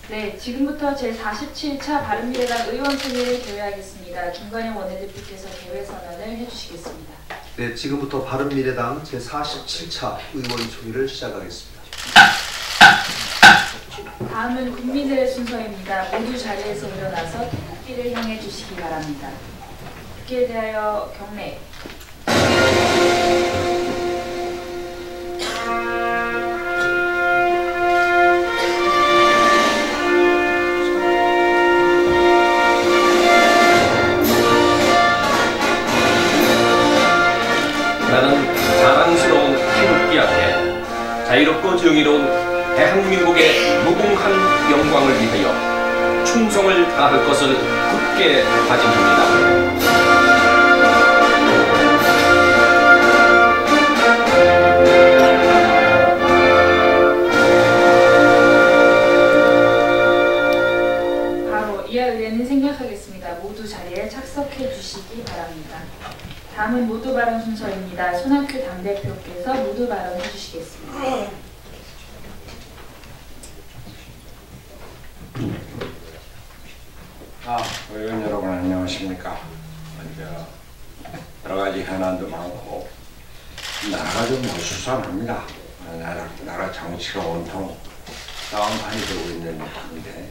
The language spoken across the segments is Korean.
네, 지금부터 제47차 바른미래당 의원총회를 개회하겠습니다. 김관영 원내대표께서 개회 선언을 해주시겠습니다. 네, 지금부터 바른미래당 제47차 의원총회를 시작하겠습니다. 다음은 국민들의 순서입니다. 모두 자리에서 일어나서 태극기를 향해 주시기 바랍니다. 국기에 대하여 경례. 나는 자랑스러운 태극기 앞에 자유롭고 정의로운 대한민국의 무궁한 영광을 위하여 충성을 다할 것을 굳게 다짐합니다. 바로 이하 의례는 생략하겠습니다. 모두 자리에 착석해 주시기 바랍니다. 다음은 모두 발언 순서입니다. 손학규 당대표께서 모두 발언해 주시겠습니다. 의원 여러분 안녕하십니까. 먼저 여러 가지 현안도 많고 나라가 좀 어수선합니다. 나라 정치가 온통 싸움판이 되고 있는 중인데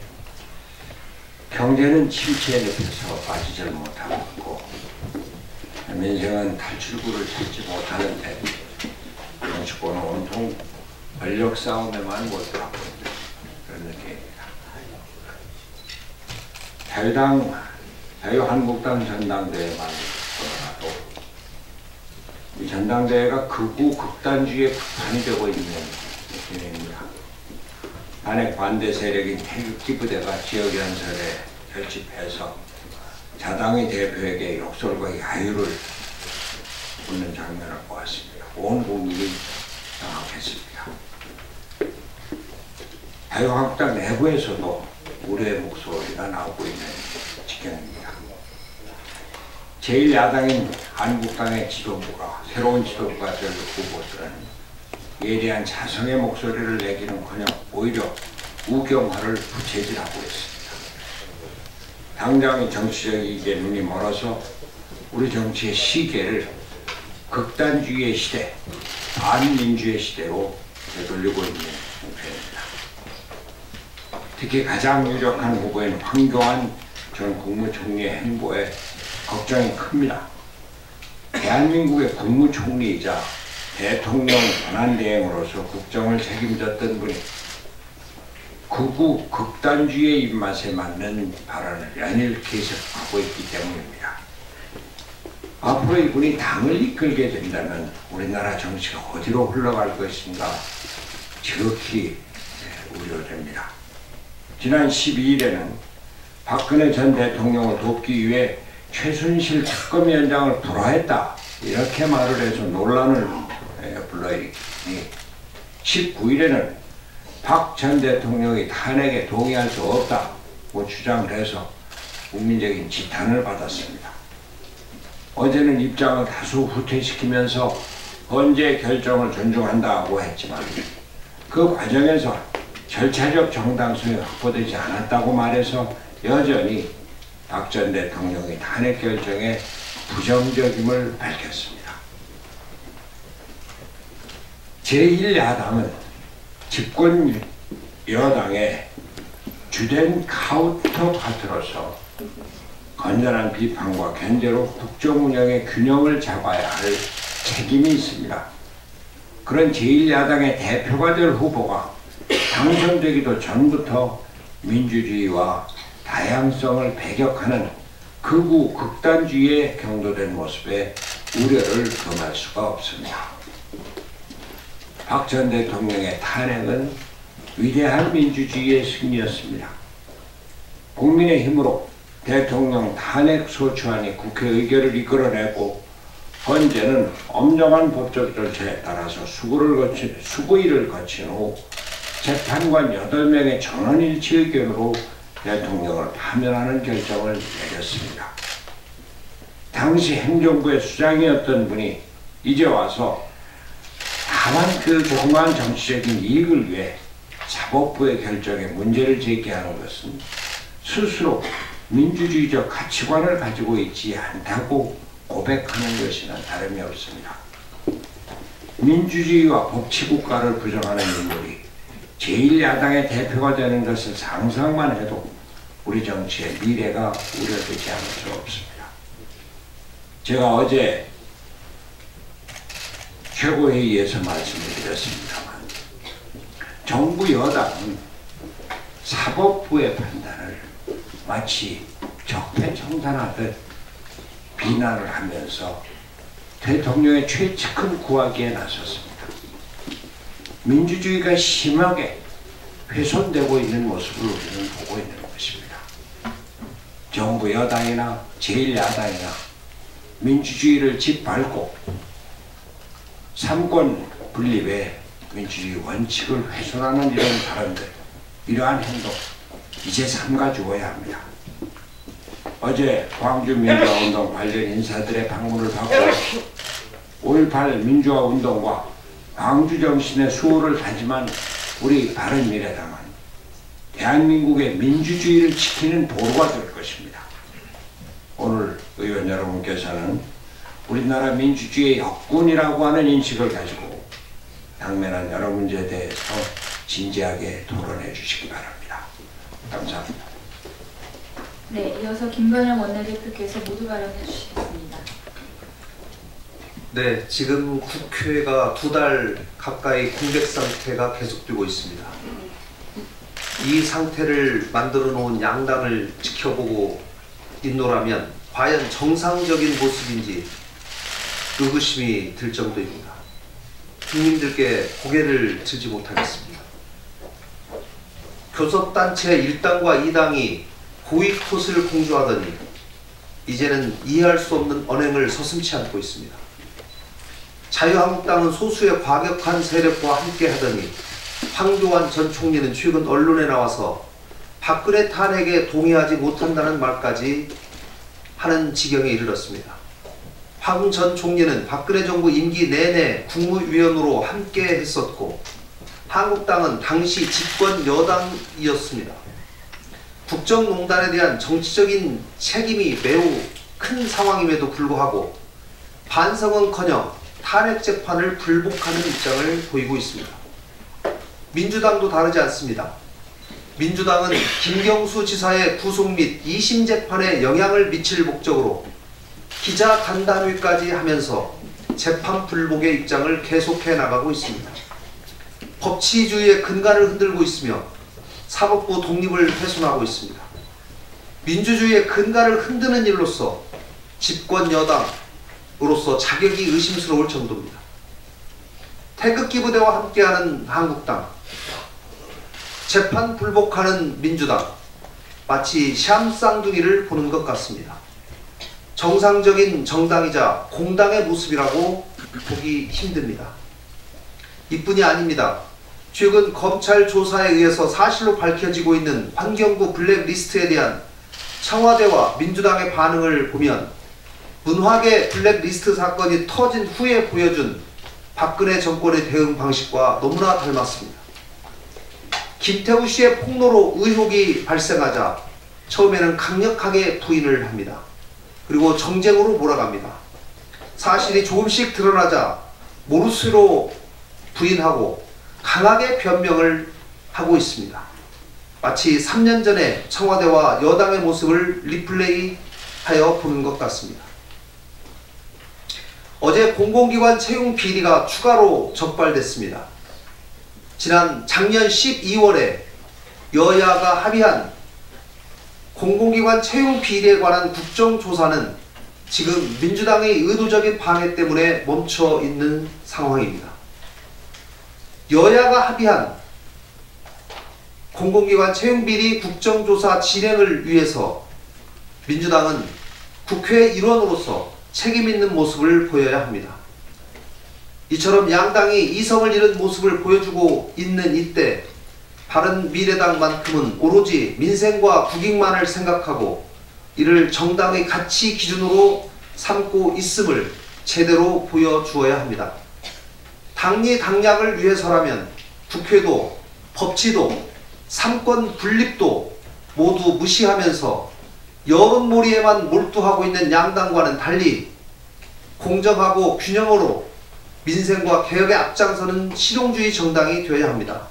경제는 침체에 늪에서 빠지질 못하고 있고 민생은 탈출구를 찾지 못하는데 정치권은 온통 권력 싸움에만 몰두하고 있는 그런 느낌입니다. 자유한국당 전당대회만 보더라도 이 전당대회가 극우 극단주의의 극판이 되고 있는 느낌입니다. 탄핵 반대 세력인 태극기 부대가 지역 연설에 결집해서 자당의 대표에게 욕설과 야유를 묻는 장면을 보았습니다. 온 국민이 당황했습니다. 자유한국당 내부에서도 우려의 목소리가 나오고 있는 지경입니다. 제1야당인 한국당의 지도부가 새로운 지도부가 될 후보들은 예리한 자성의 목소리를 내기는커녕 오히려 우경화를 부채질하고 있습니다. 당장의 정치적 이익에 눈이 멀어서 우리 정치의 시계를 극단주의의 시대, 반민주의 시대로 되돌리고 있는 형태입니다. 특히 가장 유력한 후보인 황교안 전 국무총리의 행보에 걱정이 큽니다. 대한민국의 국무총리이자 대통령 권한대행으로서 국정을 책임졌던 분이 극우 극단주의의 입맛에 맞는 발언을 연일 계속하고 있기 때문입니다. 앞으로 이분이 당을 이끌게 된다면 우리나라 정치가 어디로 흘러갈 것인가 지극히 우려됩니다. 지난 12일에는 박근혜 전 대통령을 돕기 위해 최순실 특검위원장을 불화했다 이렇게 말을 해서 논란을 불러일으키니 19일에는 박 전 대통령이 탄핵에 동의할 수 없다고 주장을 해서 국민적인 지탄을 받았습니다. 어제는 입장을 다수 후퇴시키면서 헌재 결정을 존중한다고 했지만 그 과정에서 절차적 정당성이 확보되지 않았다고 말해서 여전히 박 전 대통령의 탄핵 결정에 부정적임을 밝혔습니다. 제1야당은 집권 여당의 주된 카운터파트로서 건전한 비판과 견제로 국정 운영의 균형을 잡아야 할 책임이 있습니다. 그런 제1야당의 대표가 될 후보가 당선되기도 전부터 민주주의와 다양성을 배격하는 극우 극단주의에 경도된 모습에 우려를 금할 수가 없습니다. 박 전 대통령의 탄핵은 위대한 민주주의의 승리였습니다. 국민의 힘으로 대통령 탄핵 소추안이 국회 의결을 이끌어내고 헌재는 엄정한 법적 절차에 따라서 수구일을 거친 후 재판관 8명의 전원일치 의견으로 대통령을 파면하는 결정을 내렸습니다. 당시 행정부의 수장이었던 분이 이제 와서 다만 그 조그마한 정치적인 이익을 위해 사법부의 결정에 문제를 제기하는 것은 스스로 민주주의적 가치관을 가지고 있지 않다고 고백하는 것이나 다름이 없습니다. 민주주의와 법치국가를 부정하는 인물이 제1야당의 대표가 되는 것을 상상만 해도 우리 정치의 미래가 우려되지 않을 수 없습니다. 제가 어제 최고회의에서 말씀을 드렸습니다만 정부 여당은 사법부의 판단을 마치 적폐청산하듯 비난을 하면서 대통령의 최측근 구하기에 나섰습니다. 민주주의가 심하게 훼손되고 있는 모습을 우리는 보고 있는 것입니다. 정부 여당이나 제1야당이나 민주주의를 짓밟고 삼권 분립의 민주주의 원칙을 훼손하는 이런 발언들, 이러한 행동 이제 삼가주어야 합니다. 어제 광주 민주화운동 관련 인사들의 방문을 받고 5.18 민주화운동과 광주 정신의 수호를 다짐한 우리 바른미래당은 대한민국의 민주주의를 지키는 도로가 될 것입니다. 오늘 의원 여러분께서는 우리나라 민주주의의 역군이라고 하는 인식을 가지고 당면한 여러 문제에 대해서 진지하게 토론해 주시기 바랍니다. 감사합니다. 네, 이어서 김관영 원내대표께서 모두 발언해 주시겠습니다. 네, 지금 국회가 2달 가까이 공백 상태가 계속되고 있습니다. 이 상태를 만들어 놓은 양당을 지켜보고 있노라면 과연 정상적인 모습인지 의구심이 들 정도입니다. 국민들께 고개를 들지 못하겠습니다. 교섭단체 1당과 2당이 고위컷을 공주하더니 이제는 이해할 수 없는 언행을 서슴지 않고 있습니다. 자유한국당은 소수의 과격한 세력과 함께 하더니 황교안 전 총리는 최근 언론에 나와서 박근혜 탄핵에 동의하지 못한다는 말까지 하는 지경에 이르렀습니다. 황 전 총리는 박근혜 정부 임기 내내 국무위원으로 함께 했었고 한국당은 당시 집권 여당이었습니다. 국정농단에 대한 정치적인 책임이 매우 큰 상황임에도 불구하고 반성은커녕 탄핵 재판을 불복하는 입장을 보이고 있습니다. 민주당도 다르지 않습니다. 민주당은 김경수 지사의 구속 및 2심 재판에 영향을 미칠 목적으로 기자 간담회까지 하면서 재판 불복의 입장을 계속해 나가고 있습니다. 법치주의의 근간을 흔들고 있으며 사법부 독립을 훼손하고 있습니다. 민주주의의 근간을 흔드는 일로서 집권 여당으로서 자격이 의심스러울 정도입니다. 태극기 부대와 함께하는 한국당, 재판 불복하는 민주당, 마치 샴 쌍둥이를 보는 것 같습니다. 정상적인 정당이자 공당의 모습이라고 보기 힘듭니다. 이뿐이 아닙니다. 최근 검찰 조사에 의해서 사실로 밝혀지고 있는 환경부 블랙리스트에 대한 청와대와 민주당의 반응을 보면 문화계 블랙리스트 사건이 터진 후에 보여준 박근혜 정권의 대응 방식과 너무나 닮았습니다. 김태우 씨의 폭로로 의혹이 발생하자 처음에는 강력하게 부인을 합니다. 그리고 정쟁으로 몰아갑니다. 사실이 조금씩 드러나자 모르쇠로 부인하고 강하게 변명을 하고 있습니다. 마치 3년 전에 청와대와 여당의 모습을 리플레이하여 보는 것 같습니다. 어제 공공기관 채용 비리가 추가로 적발됐습니다. 작년 12월에 여야가 합의한 공공기관 채용 비리에 관한 국정조사는 지금 민주당의 의도적인 방해 때문에 멈춰 있는 상황입니다. 여야가 합의한 공공기관 채용비리 국정조사 진행을 위해서 민주당은 국회 일원으로서 책임있는 모습을 보여야 합니다. 이처럼 양당이 이성을 잃은 모습을 보여주고 있는 이때 바른미래당만큼은 오로지 민생과 국익만을 생각하고 이를 정당의 가치 기준으로 삼고 있음을 제대로 보여주어야 합니다. 당리 당략을 위해서라면 국회도 법치도 삼권 분립도 모두 무시하면서 여론몰이에만 몰두하고 있는 양당과는 달리 공정하고 균형으로 민생과 개혁에 앞장서는 실용주의 정당이 되어야 합니다.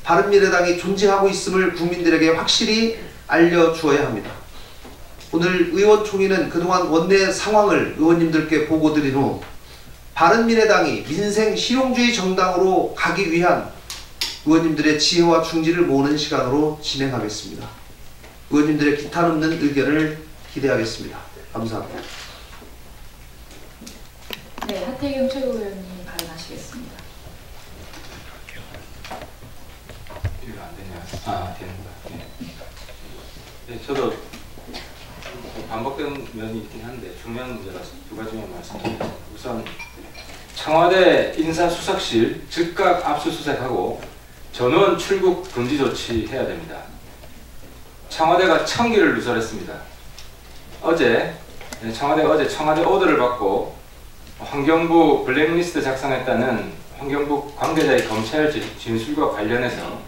바른미래당이 존재하고 있음을 국민들에게 확실히 알려주어야 합니다. 오늘 의원총회는 그동안 원내 상황을 의원님들께 보고드린 후 바른미래당이 민생 실용주의 정당으로 가기 위한 의원님들의 지혜와 중지를 모으는 시간으로 진행하겠습니다. 의원님들의 기탄 없는 의견을 기대하겠습니다. 감사합니다. 네, 하태경 최고위원님 발언하시겠습니다. 이거 안 되냐? 되는구나. 네. 네, 저도 반복되는 면이 있긴 한데 중요한 문제라서 두 가지만 말씀드립니다. 우선 청와대 인사수석실 즉각 압수수색하고 전원 출국 금지 조치 해야 됩니다. 청와대가 청기를 누설했습니다. 청와대가 어제 청와대 오더를 받고 환경부 블랙리스트 작성했다는 환경부 관계자의 검찰 진술과 관련해서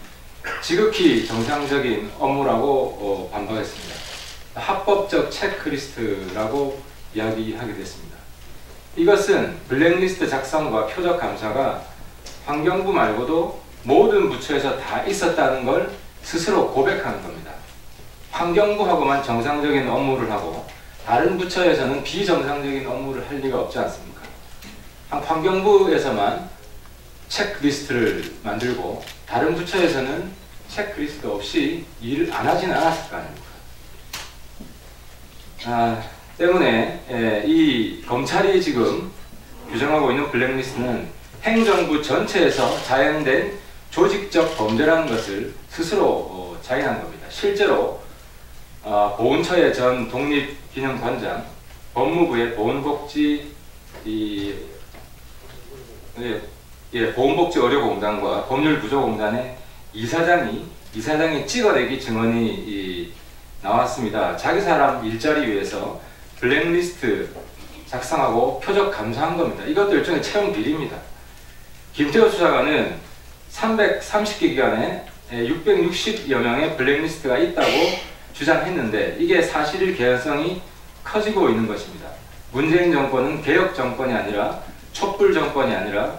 지극히 정상적인 업무라고 반박했습니다. 합법적 체크리스트라고 이야기하게 됐습니다. 이것은 블랙리스트 작성과 표적 감사가 환경부 말고도 모든 부처에서 다 있었다는 걸 스스로 고백하는 겁니다. 환경부하고만 정상적인 업무를 하고 다른 부처에서는 비정상적인 업무를 할 리가 없지 않습니까? 환경부에서만 체크리스트를 만들고 다른 부처에서는 체크리스트 없이 일을 안 하지는 않았을 거 아닙니까? 때문에 이 검찰이 지금 규정하고 있는 블랙리스트는 행정부 전체에서 자행된 조직적 범죄라는 것을 스스로 자인한 겁니다. 실제로 보훈처의 전 독립기념관장, 법무부의 보훈복지의료공단과 법률구조공단의 이사장이 찍어내기 증언이 나왔습니다. 자기 사람 일자리 위해서 블랙리스트 작성하고 표적 감사한 겁니다. 이것도 일종의 채용 비리입니다. 김태우 수사관은 330개 기관에 660여 명의 블랙리스트가 있다고 주장했는데 이게 사실일 개연성이 커지고 있는 것입니다. 문재인 정권은 개혁 정권이 아니라 촛불 정권이 아니라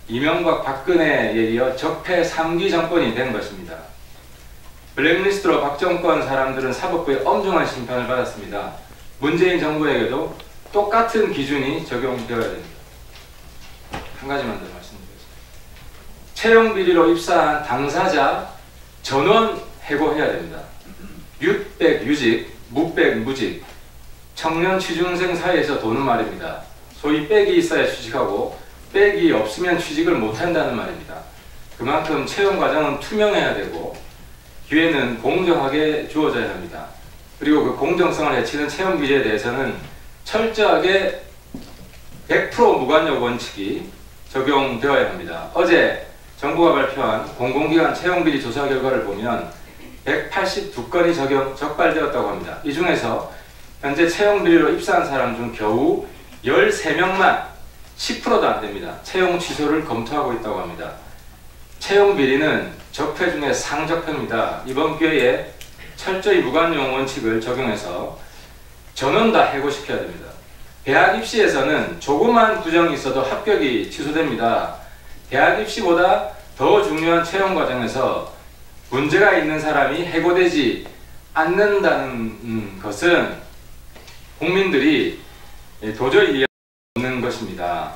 이명박 박근혜에 이어 적폐 3기 정권이 된 것입니다. 블랙리스트로 박정권 사람들은 사법부의 엄중한 심판을 받았습니다. 문재인 정부에게도 똑같은 기준이 적용되어야 됩니다. 한 가지만 더 말씀드리겠습니다. 채용 비리로 입사한 당사자 전원 해고해야 됩니다. 유백 유직, 무백 무직, 청년 취준생 사이에서 도는 말입니다. 소위 백이 있어야 취직하고 백이 없으면 취직을 못한다는 말입니다. 그만큼 채용 과정은 투명해야 되고 기회는 공정하게 주어져야 합니다. 그리고 그 공정성을 해치는 채용 비리에 대해서는 철저하게 100% 무관여 원칙이 적용되어야 합니다. 어제 정부가 발표한 공공기관 채용 비리 조사 결과를 보면 182건이 적발되었다고 합니다. 이 중에서 현재 채용 비리로 입사한 사람 중 겨우 13명만 10%도 안 됩니다. 채용 취소를 검토하고 있다고 합니다. 채용 비리는 적폐 중에 상적폐입니다. 이번 기회에 철저히 무관용 원칙을 적용해서 전원 다 해고시켜야 됩니다. 대학 입시에서는 조그만 부정이 있어도 합격이 취소됩니다. 대학 입시보다 더 중요한 채용 과정에서 문제가 있는 사람이 해고되지 않는다는 것은 국민들이 도저히 이해할 수 없는 것입니다.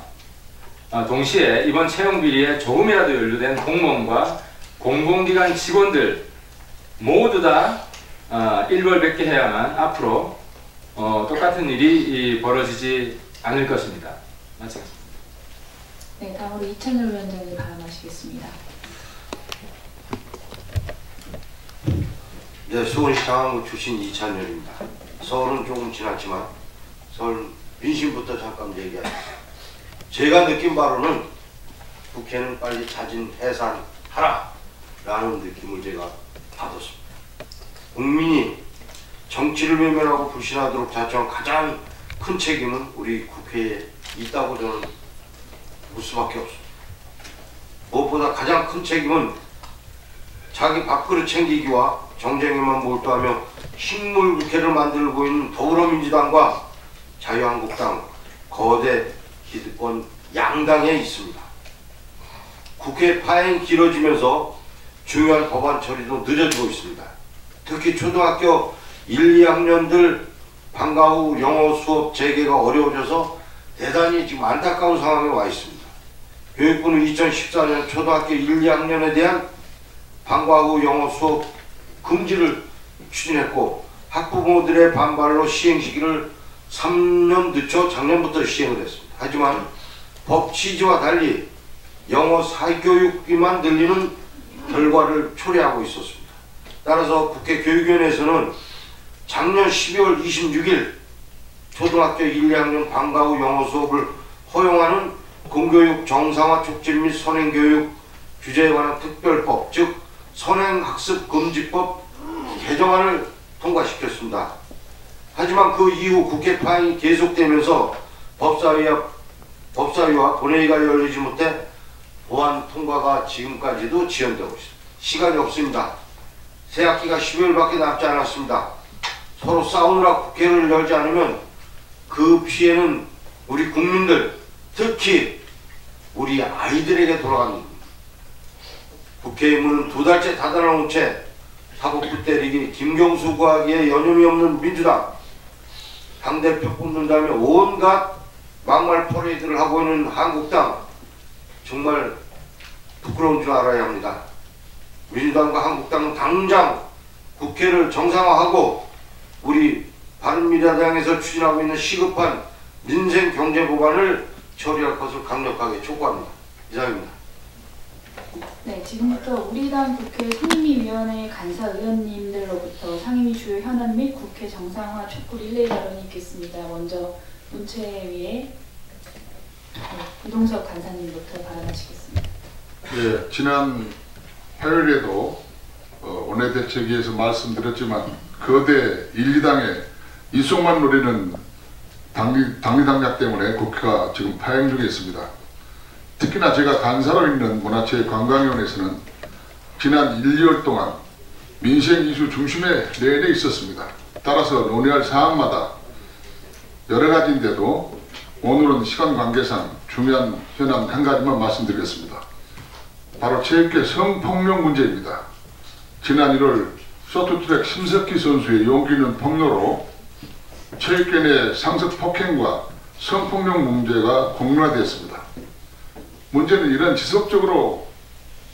동시에 이번 채용 비리에 조금이라도 연루된 공무원과 공공기관 직원들 모두 다 일벌백계 해야만 앞으로 똑같은 일이 벌어지지 않을 것입니다. 마치겠습니다. 네, 다음으로 이찬열 위원장이 발언하시겠습니다. 네, 수원시 장안구 출신 이찬열입니다. 서울은 조금 지났지만 서울 민심부터 잠깐 얘기하겠습니다. 제가 느낀 바로는 국회는 빨리 자진 해산하라 라는 느낌을 제가 받았습니다. 국민이 정치를 외면하고 불신하도록 자처한 가장 큰 책임은 우리 국회에 있다고 저는 볼 수밖에 없습니다. 무엇보다 가장 큰 책임은 자기 밥그릇 챙기기와 정쟁에만 몰두하며 식물 국회를 만들고 있는 더불어민주당과 자유한국당 거대 기득권 양당에 있습니다. 국회 파행이 길어지면서 중요한 법안 처리도 늦어지고 있습니다. 특히 초등학교 1, 2학년들 방과 후 영어 수업 재개가 어려워져서 대단히 지금 안타까운 상황에 와 있습니다. 교육부는 2014년 초등학교 1, 2학년에 대한 방과 후 영어 수업 금지를 추진했고 학부모들의 반발로 시행 시기를 3년 늦춰 작년부터 시행을 했습니다. 하지만 법 취지와 달리 영어 사교육비만 늘리는 결과를 초래하고 있었습니다. 따라서 국회 교육위원회에서는 작년 12월 26일 초등학교 1, 2학년 방과 후 영어 수업을 허용하는 공교육 정상화 촉진 및 선행교육 규제에 관한 특별법, 즉 선행학습금지법 개정안을 통과시켰습니다. 하지만 그 이후 국회 파행이 계속되면서 법사위와 본회의가 열리지 못해 보안 통과가 지금까지도 지연되고 있습니다. 시간이 없습니다. 새 학기가 12월밖에 남지 않았습니다. 서로 싸우느라 국회를 열지 않으면 그 피해는 우리 국민들, 특히 우리 아이들에게 돌아갑니다. 국회의 문은 2달째 닫아놓은 채 사법부 때리기, 김경수 구하기에 여념이 없는 민주당, 당대표 뽑는다며 온갖 막말 퍼레이드를 하고 있는 한국당, 정말 부끄러운 줄 알아야 합니다. 민주당과 한국당은 당장 국회를 정상화하고 우리 바른미래당에서 추진하고 있는 시급한 민생 경제 법안을 처리할 것을 강력하게 촉구합니다. 이상입니다. 네, 지금부터 우리 당 국회 상임위원회 간사 의원님들로부터 상임위 주요 현안 및 국회 정상화 촉구 릴레이 발언이 있겠습니다. 먼저 문체위의 이동석 간사님부터 발언하시겠습니다. 예, 지난 8일에도 원내대책위에서 말씀드렸지만 거대 1, 2당의 이속만 노리는 당리당략 때문에 국회가 지금 파행 중에 있습니다. 특히나 제가 간사로 있는 문화체육관광위원회에서는 지난 1, 2월 동안 민생 이슈 중심에 내내 있었습니다. 따라서 논의할 사항마다 여러 가지인데도 오늘은 시간 관계상 중요한 현안 한 가지만 말씀드리겠습니다. 바로 체육계 성폭력 문제입니다. 지난 1월 쇼트트랙 심석희 선수의 용기 있는 폭로로 체육계 내 상습 폭행과 성폭력 문제가 공론화되었습니다. 문제는 이런 지속적으로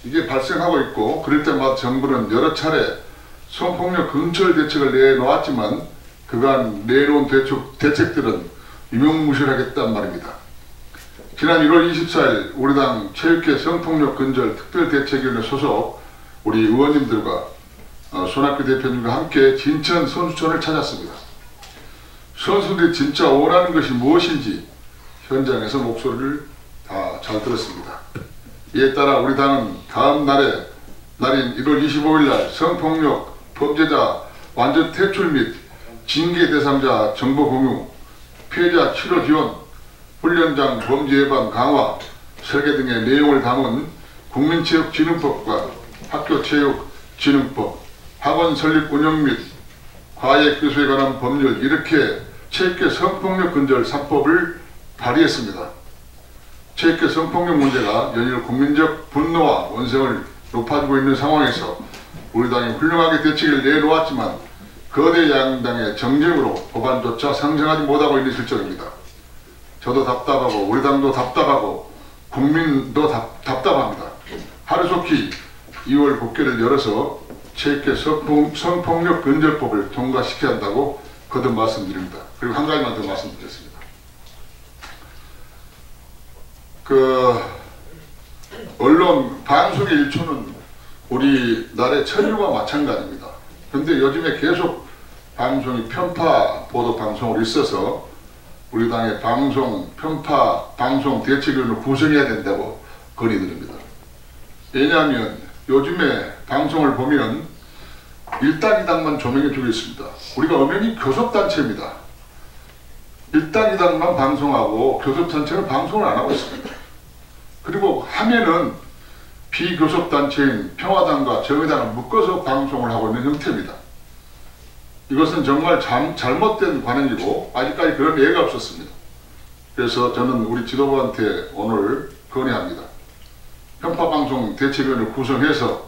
이게 발생하고 있고 그럴 때마다 정부는 여러 차례 성폭력 근절 대책을 내놓았지만 그간 내놓은 대책들은 유명무실하겠단 말입니다. 지난 1월 24일 우리 당 체육계 성폭력 근절 특별대책위원회 소속 우리 의원님들과 손학규 대표님과 함께 진천 선수촌을 찾았습니다. 선수들이 진짜 원하는 것이 무엇인지 현장에서 목소리를 다 잘 들었습니다. 이에 따라 우리 당은 다음 날인 1월 25일 날 성폭력 범죄자 완전 퇴출 및 징계 대상자 정보 공유, 피해자 치료 지원, 훈련장 범죄 예방 강화, 설계 등의 내용을 담은 국민체육진흥법과 학교체육진흥법, 학원 설립 운영 및 과외 교수에 관한 법률, 이렇게 체육계 성폭력 근절 3법을 발의했습니다. 체육계 성폭력 문제가 연일 국민적 분노와 원성을 높아지고 있는 상황에서 우리 당이 훌륭하게 대책을 내놓았지만 거대 양당의 정쟁으로 법안조차 상정하지 못하고 있는 실정입니다. 저도 답답하고 우리 당도 답답하고 국민도 답답합니다. 하루속히 2월 국회를 열어서 체육계 성폭력 근절법을 통과시켜야 한다고 거듭 말씀드립니다. 그리고 한 가지만 더 말씀드리겠습니다. 언론 방송의 일초는 우리나라의 천일과 마찬가지입니다. 그런데 요즘에 계속 방송이 편파 보도 방송으로 있어서 우리 당의 편파 방송 대책위원회를 구성해야 된다고 건의드립니다. 왜냐하면 요즘에 방송을 보면 일당 이당만 조명해주고 있습니다. 우리가 엄연히 교섭단체입니다. 일당 이당만 방송하고 교섭단체는 방송을 안 하고 있습니다. 그리고 하면은 비교섭단체인 평화당과 정의당을 묶어서 방송을 하고 있는 형태입니다. 이것은 정말 잘못된 관행이고 아직까지 그런 예가 없었습니다. 그래서 저는 우리 지도부한테 오늘 건의합니다. 편파방송 대책위원회를 구성해서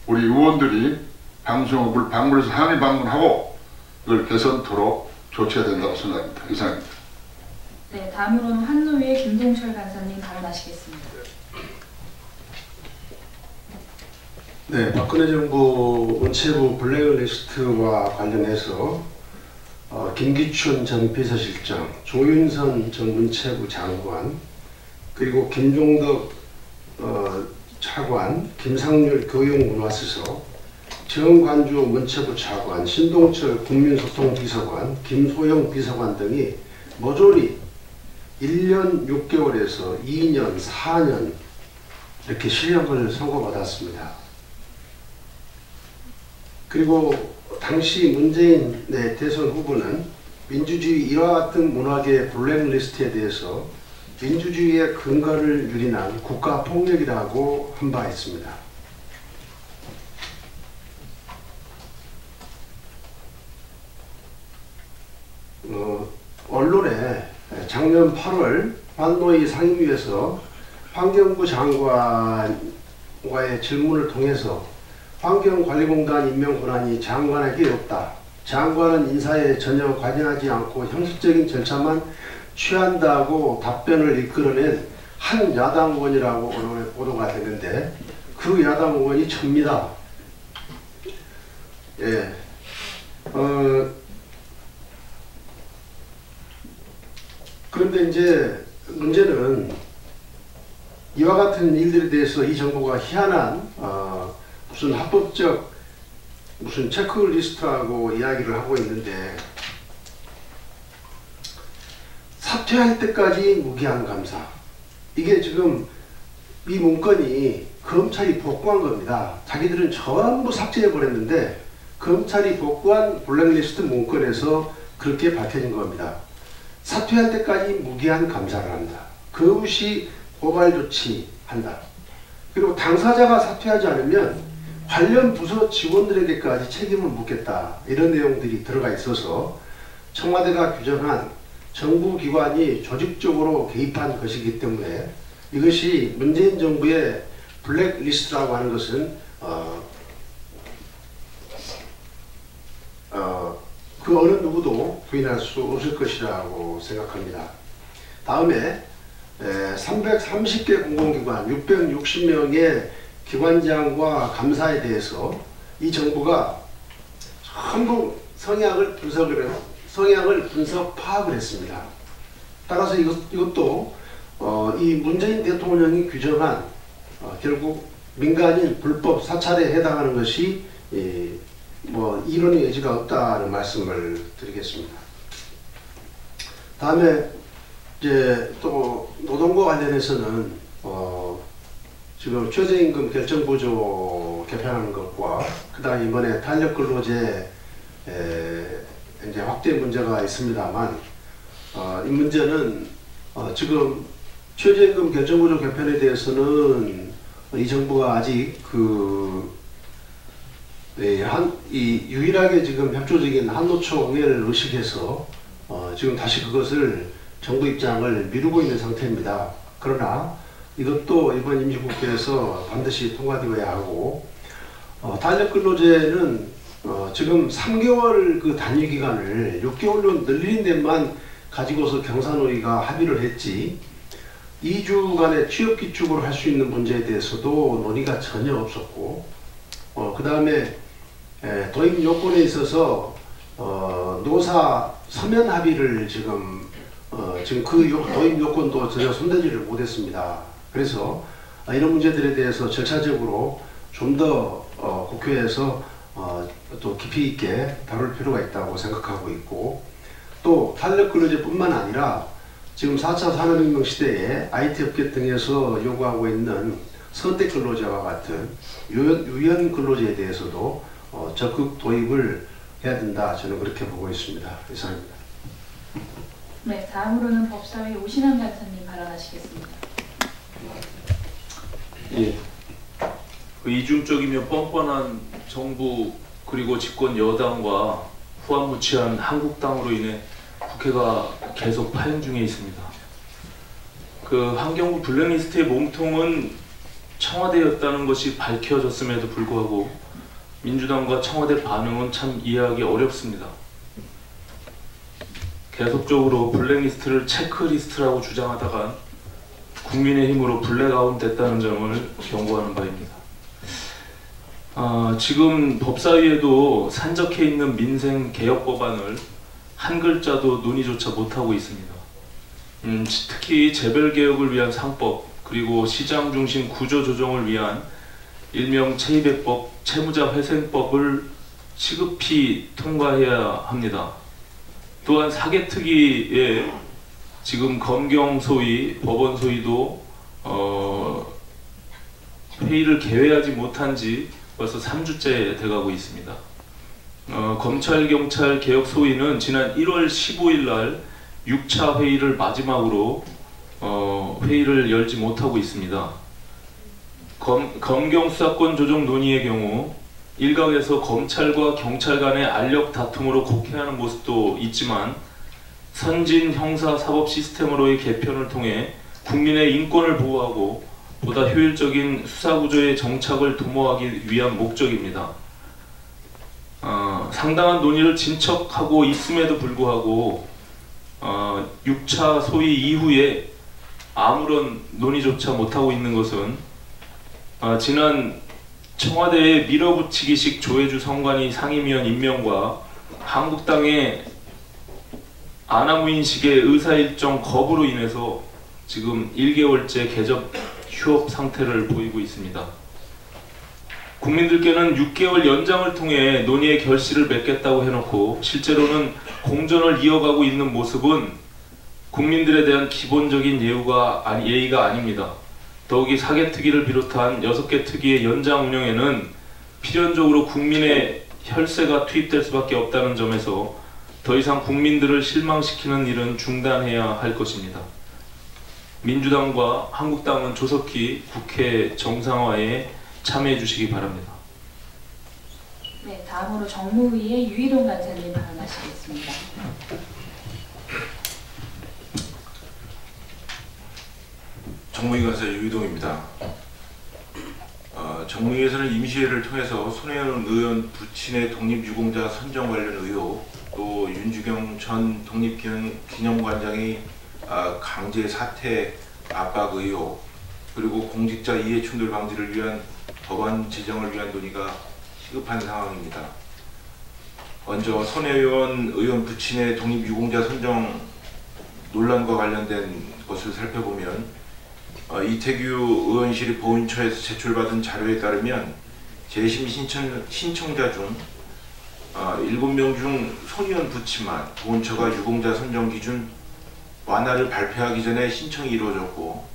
우리 의원들이 방송국을 방문해서 항의 방문하고 이걸 개선토록 조치해야 된다고 생각합니다. 이상입니다. 네, 다음으로는 환노위의 김동철 간사님 발언하시겠습니다. 네, 박근혜 정부 문체부 블랙리스트와 관련해서 김기춘 전 비서실장, 조윤선 전 문체부 장관, 그리고 김종덕 차관, 김상률 교육문화수석, 정관주 문체부 차관, 신동철 국민소통비서관, 김소영 비서관 등이 모조리 1년 6개월에서 2년, 4년 이렇게 실형을 선고받았습니다. 그리고 당시 문재인 대선 후보는 민주주의 이와 같은 문화계 블랙리스트에 대해서 민주주의의 근거를 유린한 국가폭력이라고 한 바 있습니다. 언론에 작년 8월 환노위 상임위에서 환경부 장관과의 질문을 통해서 환경관리공단 임명 권한이 장관에게 없다. 장관은 인사에 전혀 관여하지 않고 형식적인 절차만 취한다고 답변을 이끌어낸 한 야당 의원이라고 언론에 보도가 되는데 그 야당 의원이 접니다. 예. 그런데 이제 문제는 이와 같은 일들에 대해서 이 정부가 희한한 무슨 합법적 무슨 체크리스트라고 이야기를 하고 있는데 사퇴할 때까지 무기한 감사, 이게 지금 이 문건이 검찰이 복구한 겁니다. 자기들은 전부 삭제해 버렸는데 검찰이 복구한 블랙리스트 문건에서 그렇게 밝혀진 겁니다. 사퇴할 때까지 무기한 감사를 한다. 그 없이 고발 조치한다. 그리고 당사자가 사퇴하지 않으면 관련 부서 직원들에게까지 책임을 묻겠다. 이런 내용들이 들어가 있어서 청와대가 규정한 정부기관이 조직적으로 개입한 것이기 때문에 이것이 문재인 정부의 블랙리스트라고 하는 것은 그 어느 누구도 부인할 수 없을 것이라고 생각합니다. 다음에 330개 공공기관 660명의 기관장과 감사에 대해서 이 정부가 전부 성향을 분석 파악을 했습니다. 따라서 이것도 이 문재인 대통령이 규정한 결국 민간인 불법 사찰에 해당하는 것이 뭐 이론의 여지가 없다는 말씀을 드리겠습니다. 다음에 이제 또 노동과 관련해서는 지금 최저임금 결정구조 개편하는 것과 그다음 이번에 탄력근로제 이제 확대 문제가 있습니다만 이 문제는 지금 최저임금 결정구조 개편에 대해서는 이 정부가 아직 유일하게 지금 협조적인 한노총을 의식해서 지금 다시 그것을 정부 입장을 미루고 있는 상태입니다. 그러나 이것도 이번 임시국회에서 반드시 통과되어야 하고 탄력근로제는 지금 3개월 그 단위 기간을 6개월로 늘린 데만 가지고서 경사노위가 합의를 했지 2주간의 취업기축으로 할 수 있는 문제에 대해서도 논의가 전혀 없었고 그 다음에 도입 요건에 있어서 노사 서면 합의를 지금 그 도입 요건도 전혀 손대지를 못했습니다. 그래서 이런 문제들에 대해서 절차적으로 좀 더 국회에서 또 깊이 있게 다룰 필요가 있다고 생각하고 있고 또 탄력근로제뿐만 아니라 지금 4차 산업혁명 시대에 IT 업계 등에서 요구하고 있는 선택근로제와 같은 유연근로제에 대해서도 적극 도입을 해야 된다. 저는 그렇게 보고 있습니다. 이상입니다. 네, 다음으로는 법사위 오신환 간사님 발언하시겠습니다. 예. 그 이중적이며 뻔뻔한 정부 그리고 집권 여당과 후한무치한 한국당으로 인해 국회가 계속 파행 중에 있습니다. 그 환경부 블랙리스트의 몸통은 청와대였다는 것이 밝혀졌음에도 불구하고 민주당과 청와대 반응은 참 이해하기 어렵습니다. 계속적으로 블랙리스트를 체크리스트라고 주장하다가 국민의힘으로 블랙아웃 됐다는 점을 경고하는 바입니다. 지금 법사위에도 산적해 있는 민생 개혁 법안을 한 글자도 논의조차 못하고 있습니다. 특히 재벌개혁을 위한 상법 그리고 시장 중심 구조 조정을 위한 일명 제200법 채무자회생법을 시급히 통과해야 합니다. 또한 사개특위에 지금 검경 소위, 법원 소위도 회의를 개회하지 못한 지 벌써 3주째 돼가고 있습니다. 검찰, 경찰 개혁 소위는 지난 1월 15일 날 6차 회의를 마지막으로 회의를 열지 못하고 있습니다. 검경 수사권 조정 논의의 경우 일각에서 검찰과 경찰 간의 알력 다툼으로 곡해하는 모습도 있지만 선진 형사 사법 시스템으로의 개편을 통해 국민의 인권을 보호하고 보다 효율적인 수사구조의 정착을 도모하기 위한 목적입니다. 상당한 논의를 진척하고 있음에도 불구하고 6차 소위 이후에 아무런 논의조차 못하고 있는 것은 지난 청와대의 밀어붙이기식 조혜주 성관이 상임위원 임명과 한국당의 아나무인식의 의사일정 거부로 인해서 지금 1개월째 개적 휴업 상태를 보이고 있습니다. 국민들께는 6개월 연장을 통해 논의의 결실을 맺겠다고 해놓고 실제로는 공전을 이어가고 있는 모습은 국민들에 대한 기본적인 예의가 아닙니다. 더욱이 사개특위를 비롯한 6개 특위의 연장 운영에는 필연적으로 국민의 혈세가 투입될 수밖에 없다는 점에서 더 이상 국민들을 실망시키는 일은 중단해야 할 것입니다. 민주당과 한국당은 조속히 국회 정상화에 참여해 주시기 바랍니다. 네, 다음으로 정무위의 유희동 간사님 발언하시겠습니다. 정무위 간사 유희동입니다. 정무위에서는 임시회를 통해서 손혜원 의원 부친의 독립유공자 선정 관련 의혹, 또 윤주경 전 독립기념관장의 강제 사퇴 압박 의혹, 그리고 공직자 이해충돌 방지를 위한 법안 제정을 위한 논의가 시급한 상황입니다. 먼저 손혜원 의원 부친의 독립유공자 선정 논란과 관련된 것을 살펴보면 이태규 의원실이 보훈처에서 제출받은 자료에 따르면 재심 신청자 중 7명 중 손 의원 부친만 보훈처가 유공자 선정 기준 완화를 발표하기 전에 신청이 이루어졌고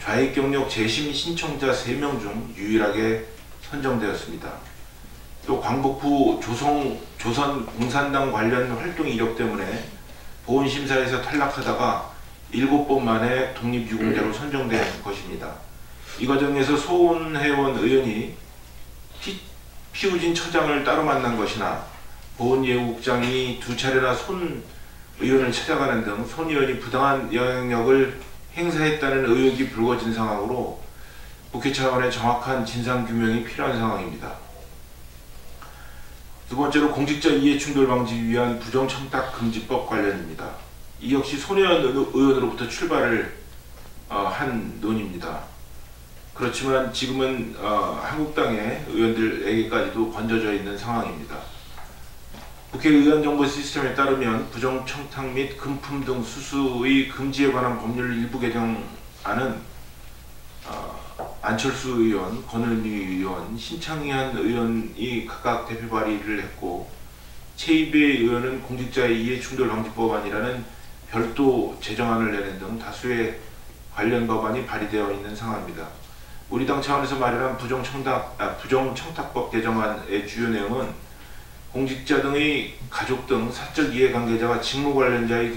좌익 경력 재심 신청자 3명 중 유일하게 선정되었습니다. 또 광복후 조선 공산당 관련 활동 이력 때문에 보훈심사에서 탈락하다가 7번 만에 독립유공자로 선정된 것입니다. 이 과정에서 소원해원 의원이 피우진 처장을 따로 만난 것이나 보훈예우국장이 2차례나 손 의원을 찾아가는 등 손 의원이 부당한 영향력을 행사했다는 의혹이 불거진 상황으로 국회 차원의 정확한 진상규명이 필요한 상황입니다. 두 번째로 공직자 이해충돌 방지 위한 부정청탁금지법 관련입니다. 이 역시 손혜원 의원으로부터 출발을 한 논의입니다. 그렇지만 지금은 한국당의 의원들에게까지도 번져져 있는 상황입니다. 국회의원 정보 시스템에 따르면 부정청탁 및 금품 등 수수의 금지에 관한 법률 일부 개정안은 안철수 의원, 권은희 의원, 신창현 의원이 각각 대표 발의를 했고 최이배 의원은 공직자의 이해충돌방지법안이라는 별도 제정안을 내는 등 다수의 관련 법안이 발의되어 있는 상황입니다. 우리 당 차원에서 마련한 부정청탁법 개정안의 주요 내용은 공직자 등의 가족 등 사적 이해관계자가 직무 관련자인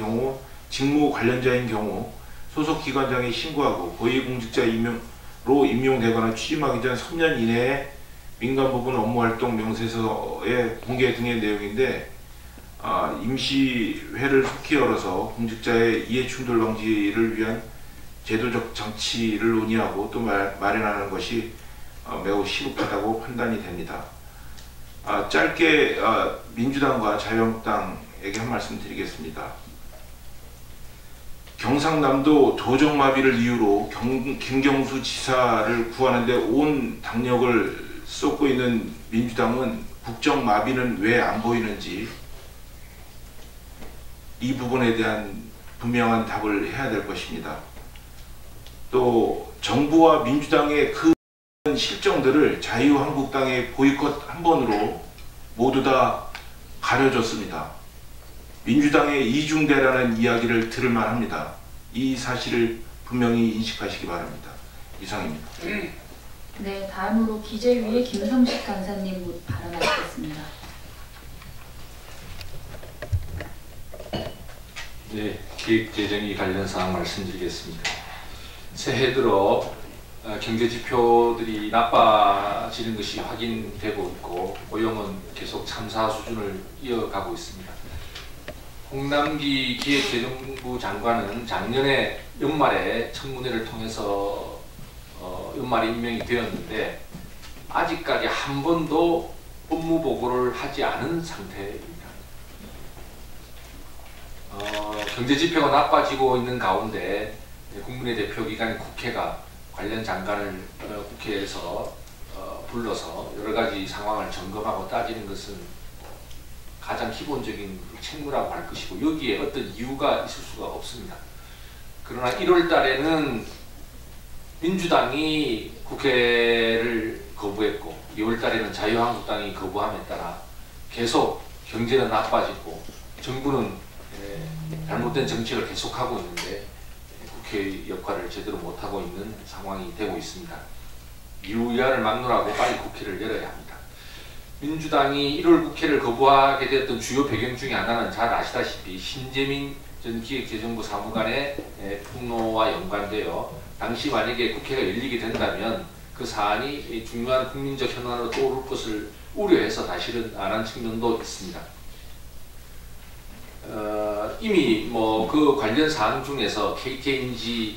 경우 소속 기관장에 신고하고 고위공직자로 임용되거나 취임하기 전 3년 이내에 민간 부분 업무활동 명세서의 공개 등의 내용인데 임시회를 속히 열어서 공직자의 이해충돌 방지를 위한 제도적 장치를 논의하고 또 마련하는 것이 매우 시급하다고 판단이 됩니다. 짧게 민주당과 자유한국당에게 한 말씀 드리겠습니다. 경상남도 도정마비를 이유로 김경수 지사를 구하는데 온 당력을 쏟고 있는 민주당은 국정마비는 왜 안 보이는지 이 부분에 대한 분명한 답을 해야 될 것입니다. 또 정부와 민주당의 그 실정들을 자유한국당의 보이콧 한 번으로 모두 다 가려졌습니다. 민주당의 이중대라는 이야기를 들을 만합니다. 이 사실을 분명히 인식하시기 바랍니다. 이상입니다. 네, 다음으로 기재위의 김성식 간사님 발언하시겠습니다. 네, 기획재정위 관련 사항 말씀드리겠습니다. 새해 들어 경제 지표들이 나빠지는 것이 확인되고 있고 고용은 계속 참사 수준을 이어가고 있습니다. 홍남기 기획재정부 장관은 작년에 연말에 청문회를 통해서 연말에 임명이 되었는데 아직까지 한 번도 업무 보고를 하지 않은 상태입니다. 경제 지표가 나빠지고 있는 가운데 국민의 대표기관인 국회가 관련 장관을 국회에서 불러서 여러 가지 상황을 점검하고 따지는 것은 가장 기본적인 책무라고 할 것이고 여기에 어떤 이유가 있을 수가 없습니다. 그러나 1월 달에는 민주당이 국회를 거부했고 2월 달에는 자유한국당이 거부함에 따라 계속 경제는 나빠지고 정부는 잘못된 정책을 계속하고 있는데 국회의 역할을 제대로 못하고 있는 상황이 되고 있습니다. 이유야를 막느라고 빨리 국회를 열어야 합니다. 민주당이 1월 국회를 거부하게 됐던 주요 배경 중에 하나는 잘 아시다시피 신재민 전 기획재정부 사무관의 폭로와 연관되어 당시 만약에 국회가 열리게 된다면 그 사안이 중요한 국민적 현안으로 떠오를 것을 우려해서 사실은 안 한 측면도 있습니다. 이미 그 관련 사안 중에서 KTNG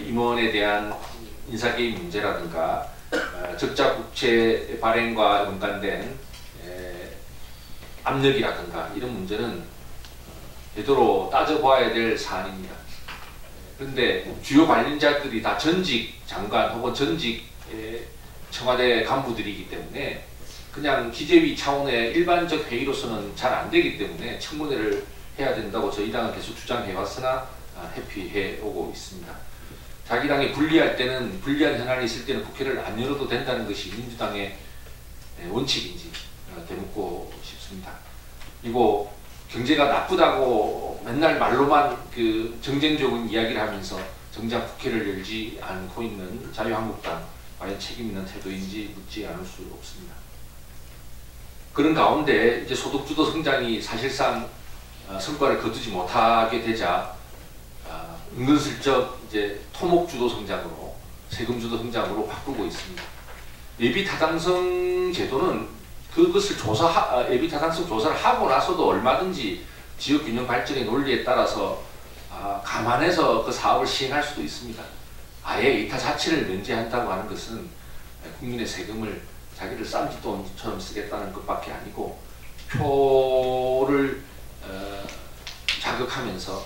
임원에 대한 인사개입 문제라든가 적자 국채 발행과 연관된 압력이라든가 이런 문제는 제대로 따져봐야 될 사안입니다. 그런데 주요 관련자들이 다 전직 장관 혹은 전직 청와대 간부들이기 때문에 그냥 기재위 차원의 일반적 회의로서는 잘 안 되기 때문에 청문회를 해야 된다고 저희 당은 계속 주장해 왔으나 회피해 오고 있습니다. 자기 당이 불리할 때는 불리한 현안이 있을 때는 국회를 안 열어도 된다는 것이 민주당의 원칙인지 되묻고 싶습니다. 그리고 경제가 나쁘다고 맨날 말로만 정쟁적인 이야기를 하면서 정작 국회를 열지 않고 있는 자유한국당 과연 책임 있는 태도인지 묻지 않을 수 없습니다. 그런 가운데 이제 소득주도 성장이 사실상 성과를 거두지 못하게 되자 은근슬쩍 이제 토목주도 성장으로 세금주도 성장으로 바꾸고 있습니다. 예비타당성 제도는 그것을 예비타당성 조사를 하고 나서도 얼마든지 지역균형 발전의 논리에 따라서 감안해서 그 사업을 시행할 수도 있습니다. 아예 이타 자체를 면제한다고 하는 것은 국민의 세금을 자기들 쌈짓돈처럼 쓰겠다는 것밖에 아니고 표를 자극하면서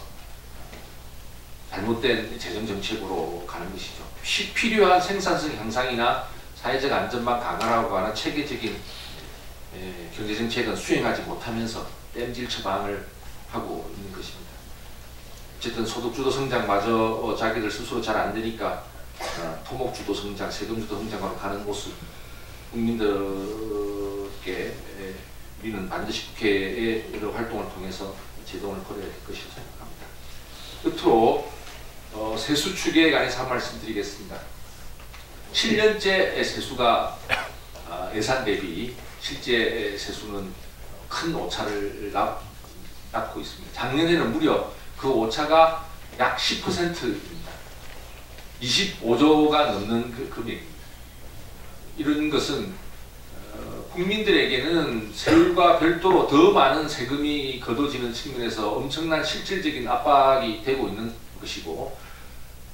잘못된 재정정책으로 가는 것이죠. 필요한 생산성 향상이나 사회적 안전망 강화라고 하는 체계적인 경제정책은 수행하지 못하면서 땜질 처방을 하고 있는 것입니다. 어쨌든 소득주도 성장마저 자기들 스스로 잘 안 되니까 토목주도 성장, 세금주도 성장으로 가는 모습 국민들께 우리는 반드시 국회의 여러 활동을 통해서 제동을 걸어야 될 것이라고 생각합니다. 끝으로 세수 추계에 관해서 한 말씀 드리겠습니다. 7년째 세수가 예산 대비 실제 세수는 큰 오차를 낳고 있습니다. 작년에는 무려 그 오차가 약 10%입니다. 25조가 넘는 그 금액입니다. 이런 것은 국민들에게는 세율과 별도로 더 많은 세금이 거둬지는 측면에서 엄청난 실질적인 압박이 되고 있는 것이고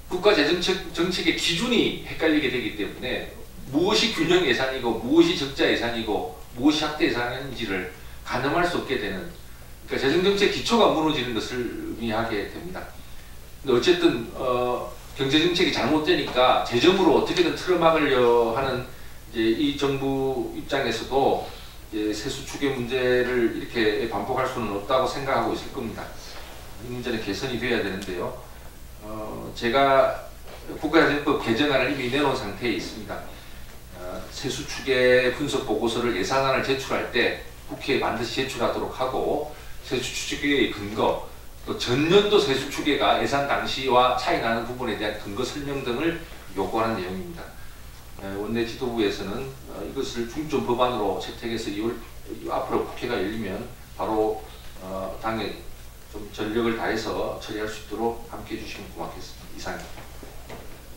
국가재정정책의 기준이 헷갈리게 되기 때문에 무엇이 균형 예산이고 무엇이 적자 예산이고 무엇이 확대 예산인지를 가늠할 수 없게 되는 그러니까 재정정책 기초가 무너지는 것을 의미하게 됩니다. 근데 어쨌든 경제정책이 잘못되니까 재정으로 어떻게든 틀어막으려 하는 이제 이 정부 입장에서도 이제 세수 추계 문제를 이렇게 반복할 수는 없다고 생각하고 있을 겁니다. 이 문제는 개선이 돼야 되는데요. 제가 국가재정법 개정안을 이미 내놓은 상태에 있습니다. 세수 추계 분석 보고서를 예산안을 제출할 때 국회에 반드시 제출하도록 하고 세수 추계의 근거, 또 전년도 세수 추계가 예산 당시와 차이 나는 부분에 대한 근거 설명 등을 요구하는 내용입니다. 원내 지도부에서는 이것을 중점 법안으로 채택해서 앞으로 국회가 열리면 바로 당에 좀 전력을 다해서 처리할 수 있도록 함께해 주시면 고맙겠습니다. 이상입니다.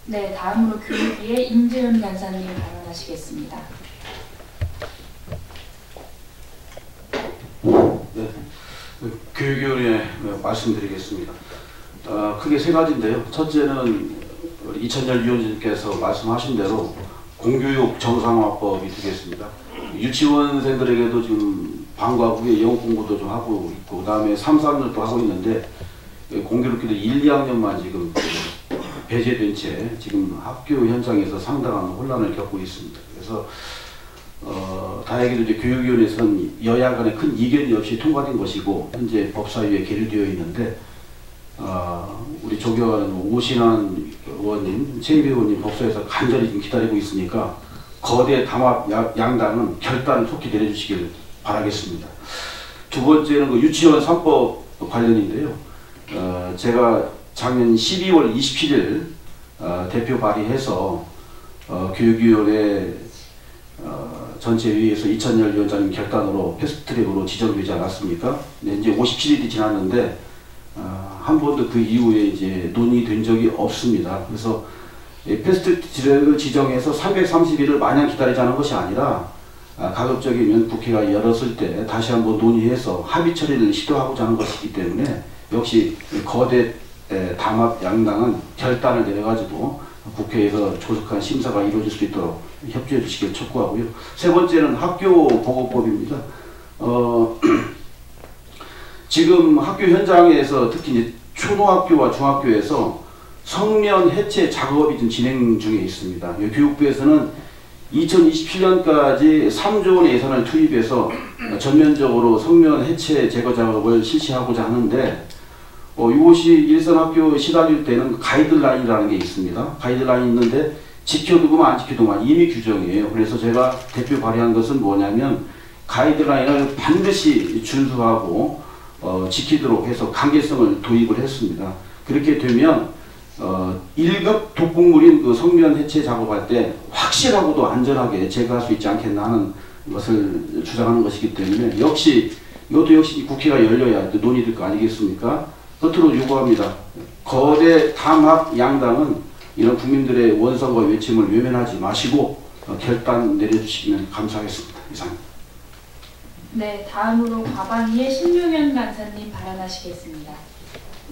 네, 다음으로 교육위의 임재윤 간사님 발언하시겠습니다. 네, 교육위원회 말씀드리겠습니다. 크게 세 가지인데요. 첫째는 우리 이찬열 위원님께서 말씀하신 대로 공교육 정상화법이 되겠습니다. 유치원생들에게도 지금 방과 후에 영어 공부도 좀 하고 있고, 그 다음에 3, 4학년도 하고 있는데 공교육기도 1, 2학년만 지금 배제된 채 지금 학교 현장에서 상당한 혼란을 겪고 있습니다. 그래서 다행히도 이제 교육위원회에서는 여야 간에 큰 이견이 없이 통과된 것이고 현재 법사위에 계류되어 있는데 우리 존경하는 오신환 의원님, 최인배 의원님 법사위에서 간절히 지금 기다리고 있으니까 거대 담합 양당은 결단을 속히 내려주시길 바라겠습니다. 두 번째는 그 유치원 3법 관련인데요. 제가 작년 12월 27일 대표 발의해서 교육위원회 전체 회의에서 이찬열 위원장님 결단으로 패스트트랙으로 지정되지 않았습니까? 네, 이제 57일이 지났는데 한 번도 그 이후에 이제 논의된 적이 없습니다. 그래서 패스트트랙을 지정해서 330일을 마냥 기다리자는 것이 아니라 가급적이면 국회가 열었을 때 다시 한번 논의해서 합의 처리를 시도하고자 하는 것이기 때문에 역시 거대 담합 양당은 결단을 내려가지고 국회에서 조속한 심사가 이루어질 수 있도록 협조해 주시길 촉구하고요. 세 번째는 학교 보건법입니다. 지금 학교 현장에서 특히 이제 초등학교와 중학교에서 성면 해체 작업이 좀 진행 중에 있습니다. 교육부에서는 2027년까지 3조 원의 예산을 투입해서 전면적으로 성면 해체 제거 작업을 실시하고자 하는데 이것이 일선 학교 시달릴 때는 가이드라인이라는 게 있습니다. 가이드라인이 있는데 지켜두고만 안 지켜두고만 이미 규정이에요. 그래서 제가 대표 발의한 것은 뭐냐면 가이드라인을 반드시 준수하고 지키도록 해서 강제성을 도입을 했습니다. 그렇게 되면 1급 독극물인 그 성면 해체 작업할 때 확실하고도 안전하게 제거할 수 있지 않겠나 하는 것을 주장하는 것이기 때문에 역시 이것도 역시 국회가 열려야 논의될 거 아니겠습니까? 끝으로 요구합니다. 거대 타막 양당은 이런 국민들의 원성과 외침을 외면하지 마시고 결단 내려주시면 감사하겠습니다. 이상입니다. 네, 다음으로 과방위의 신용현 간사님 발언하시겠습니다.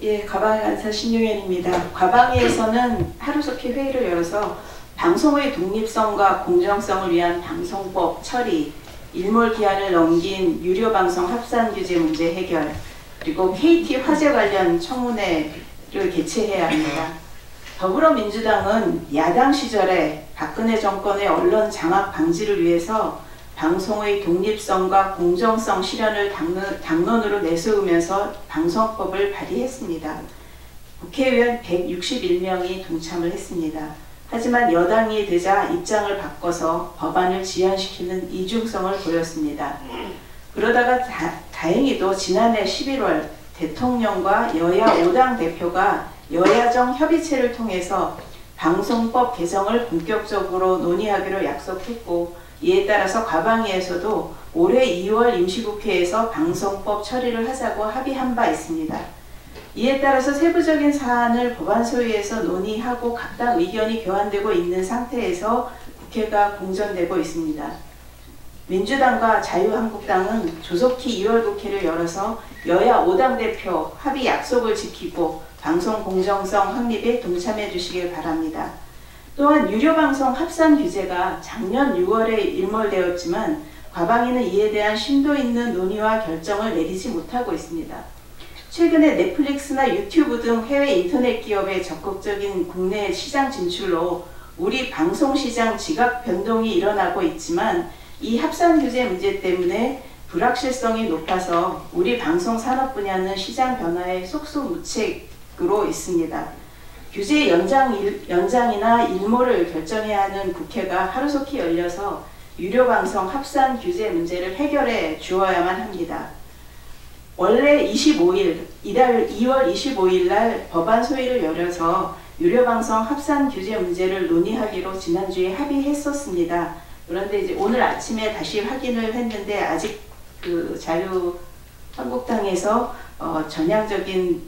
예, 과방위 간사 신용현입니다. 과방위에서는 하루속히 회의를 열어서 방송의 독립성과 공정성을 위한 방송법 처리, 일몰 기한을 넘긴 유료 방송 합산 규제 문제 해결, 그리고 KT 화재 관련 청문회를 개최해야 합니다. 더불어민주당은 야당 시절에 박근혜 정권의 언론 장악 방지를 위해서 방송의 독립성과 공정성 실현을 당론으로 내세우면서 방송법을 발의했습니다. 국회의원 161명이 동참을 했습니다. 하지만 여당이 되자 입장을 바꿔서 법안을 지연시키는 이중성을 보였습니다. 그러다가 다행히도 지난해 11월 대통령과 여야 5당 대표가 여야정 협의체를 통해서 방송법 개정을 본격적으로 논의하기로 약속했고, 이에 따라서 과방위에서도 올해 2월 임시국회에서 방송법 처리를 하자고 합의한 바 있습니다. 이에 따라서 세부적인 사안을 법안 소위에서 논의하고 각당 의견이 교환되고 있는 상태에서 국회가 공전되고 있습니다. 민주당과 자유한국당은 조속히 2월 국회를 열어서 여야 5당 대표 합의 약속을 지키고 방송 공정성 확립에 동참해 주시길 바랍니다. 또한 유료방송 합산 규제가 작년 6월에 일몰되었지만 과방위는 이에 대한 심도 있는 논의와 결정을 내리지 못하고 있습니다. 최근에 넷플릭스나 유튜브 등 해외 인터넷 기업의 적극적인 국내 시장 진출로 우리 방송시장 지각 변동이 일어나고 있지만, 이 합산 규제 문제 때문에 불확실성이 높아서 우리 방송 산업 분야는 시장 변화에 속수무책으로 있습니다. 규제 연장이나 일몰을 결정해야 하는 국회가 하루속히 열려서 유료방송 합산 규제 문제를 해결해 주어야만 합니다. 원래 25일, 이달 2월 25일 날 법안 소위를 열어서 유료방송 합산 규제 문제를 논의하기로 지난주에 합의했었습니다. 그런데 이제 오늘 아침에 다시 확인을 했는데 아직 그 자유한국당에서 전향적인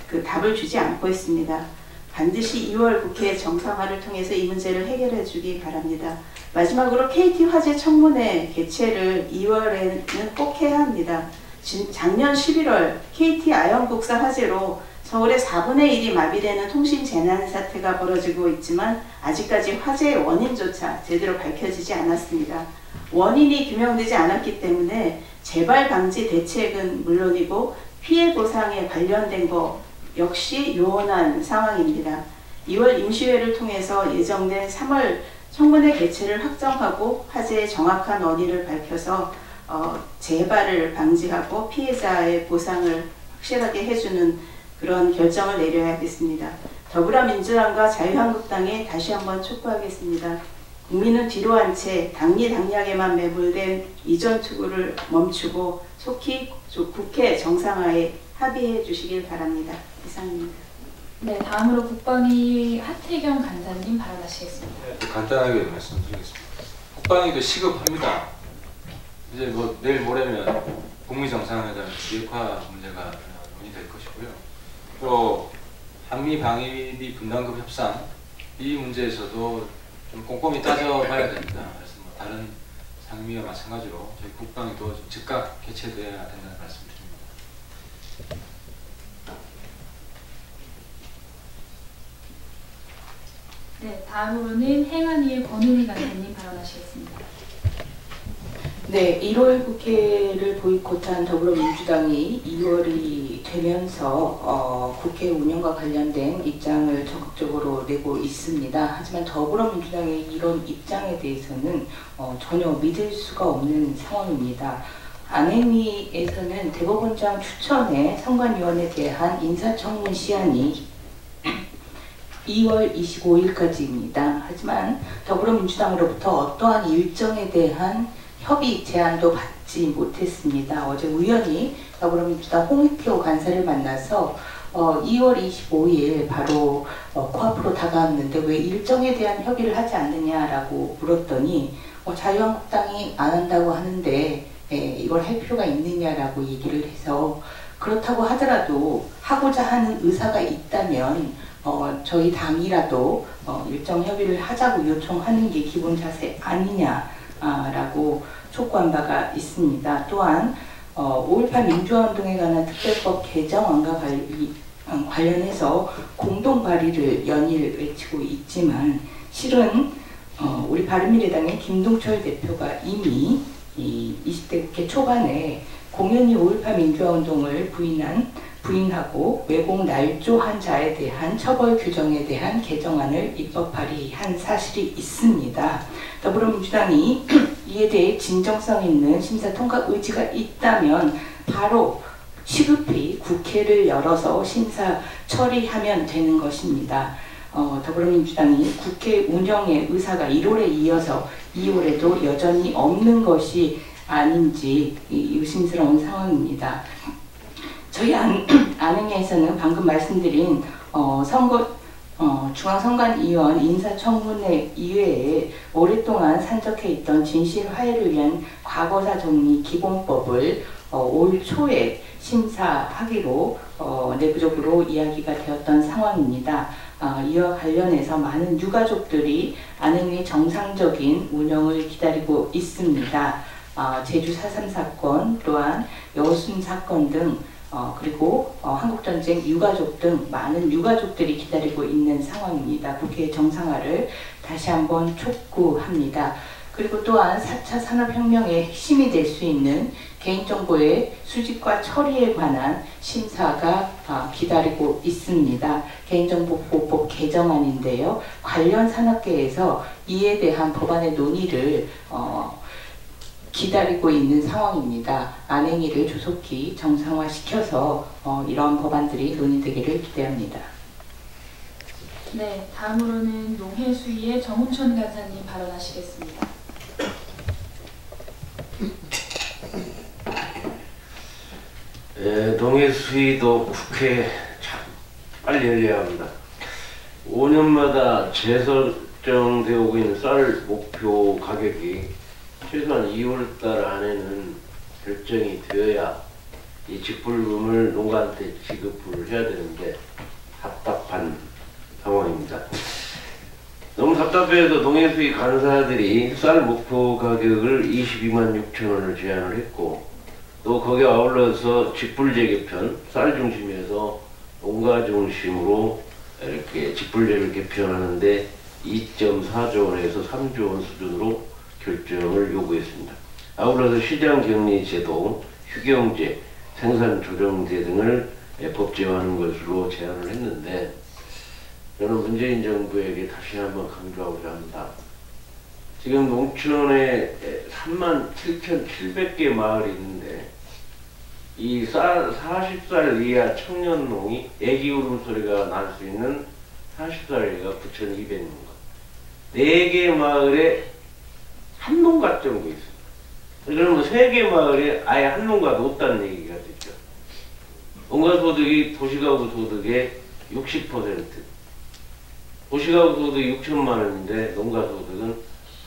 그 답을 주지 않고 있습니다. 반드시 2월 국회 정상화를 통해서 이 문제를 해결해 주기 바랍니다. 마지막으로 KT 화재 청문회 개최를 2월에는 꼭 해야 합니다. 작년 11월 KT 아영국사 화재로 서울의 4분의 1이 마비되는 통신 재난 사태가 벌어지고 있지만 아직까지 화재의 원인조차 제대로 밝혀지지 않았습니다. 원인이 규명되지 않았기 때문에 재발 방지 대책은 물론이고 피해 보상에 관련된 것 역시 요원한 상황입니다. 2월 임시회를 통해서 예정된 3월 청문회 개최를 확정하고 화재의 정확한 원인을 밝혀서 재발을 방지하고 피해자의 보상을 확실하게 해주는 그런 결정을 내려야겠습니다. 더불어민주당과 자유한국당에 다시 한번 촉구하겠습니다. 국민은 뒤로 한 채 당리당략에만 매몰된 이전 투구를 멈추고 속히 국회 정상화에 합의해 주시길 바랍니다. 이상입니다. 네, 다음으로 국방위 하태경 간사님 발언하시겠습니다. 네, 간단하게 말씀드리겠습니다. 국방위도 시급합니다. 이제 뭐 내일 모레면 북미 정상회담 비핵화 문제가 논의될 것이고요. 또 한미 방위비 분담금 협상 이 문제에서도 좀 꼼꼼히 따져봐야 됩니다. 그래서 뭐 다른 상임위와 마찬가지로 저희 국방위도 좀 즉각 개최돼야 된다는 말씀드립니다. 네, 다음으로는 행안위의 권은희 간사님 발언하시겠습니다. 네, 1월 국회를 보이콧한 더불어민주당이 2월이 되면서 국회 운영과 관련된 입장을 적극적으로 내고 있습니다. 하지만 더불어민주당의 이런 입장에 대해서는 전혀 믿을 수가 없는 상황입니다. 안행위에서는 대법원장 추천의 선관위원에 대한 인사청문 시한이 2월 25일까지입니다. 하지만 더불어민주당으로부터 어떠한 일정에 대한 협의 제안도 받지 못했습니다. 어제 우연히 더불어민주당 홍익표 간사를 만나서 2월 25일 바로 코앞으로 다가왔는데 왜 일정에 대한 협의를 하지 않느냐라고 물었더니 자유한국당이 안 한다고 하는데 이걸 할 필요가 있느냐라고 얘기를 해서, 그렇다고 하더라도 하고자 하는 의사가 있다면 저희 당이라도 일정 협의를 하자고 요청하는 게 기본 자세 아니냐라고 촉구한 바가 있습니다. 또한 5.18 민주화운동에 관한 특별법 개정안과 관련해서 공동 발의를 연일 외치고 있지만, 실은 우리 바른미래당의 김동철 대표가 이미 20대 국회 초반에 공연히 5.18 민주화운동을 부인하고 왜곡 날조한 자에 대한 처벌 규정에 대한 개정안을 입법 발의한 사실이 있습니다. 더불어민주당이 이에 대해 진정성 있는 심사 통과 의지가 있다면 바로 시급히 국회를 열어서 심사 처리하면 되는 것입니다. 더불어민주당이 국회 운영의 의사가 1월에 이어서 2월에도 여전히 없는 것이 아닌지 의심스러운 상황입니다. 저희 안흥에서는 방금 말씀드린 중앙선관위원 인사청문회 이외에 오랫동안 산적해 있던 진실 화해를 위한 과거사 정리 기본법을 올 초에 심사하기로 내부적으로 이야기가 되었던 상황입니다. 이와 관련해서 많은 유가족들이 안흥의 정상적인 운영을 기다리고 있습니다. 제주 4.3 사건, 또한 여순 사건 등 그리고 한국전쟁 유가족 등 많은 유가족들이 기다리고 있는 상황입니다. 국회 정상화를 다시 한번 촉구합니다. 그리고 또한 4차 산업혁명의 핵심이 될 수 있는 개인정보의 수집과 처리에 관한 심사가 기다리고 있습니다. 개인정보보호법 개정안인데요. 관련 산업계에서 이에 대한 법안의 논의를 기다리고 있는 상황입니다. 안행위를 조속히 정상화시켜서 이러한 법안들이 논의되기를 기대합니다. 네, 다음으로는 농해수위의 정운천 간사님 발언하시겠습니다. 농해수위도 국회 참 빨리 열려야 합니다. 5년마다 재설정되어 오고 있는 쌀 목표 가격이 최소한 2월달 안에는 결정이 되어야 이 직불금을 농가한테 지급을 해야 되는데 답답한 상황입니다. 너무 답답해서 농해수위 간사들이 쌀 목표 가격을 22만 6천 원을 제안을 했고, 또 거기에 아울러서 직불재개편, 쌀 중심에서 농가 중심으로 이렇게 직불재를 개편하는데 2.4조 원에서 3조 원 수준으로 결정을 요구했습니다. 아울러서 시장격리제도, 휴경제, 생산조정제 등을 법제화하는 것으로 제안을 했는데, 저는 문재인 정부에게 다시 한번 강조하고자 합니다. 지금 농촌에 37,700개 마을이 있는데 이 40살 이하 청년농이 애기 울음소리가 날 수 있는 40살 이하가 9,200농가, 4개 마을에 한 농가 정도 있습니다. 그러면 3개 마을에 아예 한 농가도 없다는 얘기가 됐죠. 농가소득이 도시가구 소득의 60%, 도시가구 소득이 6천만 원인데 농가소득은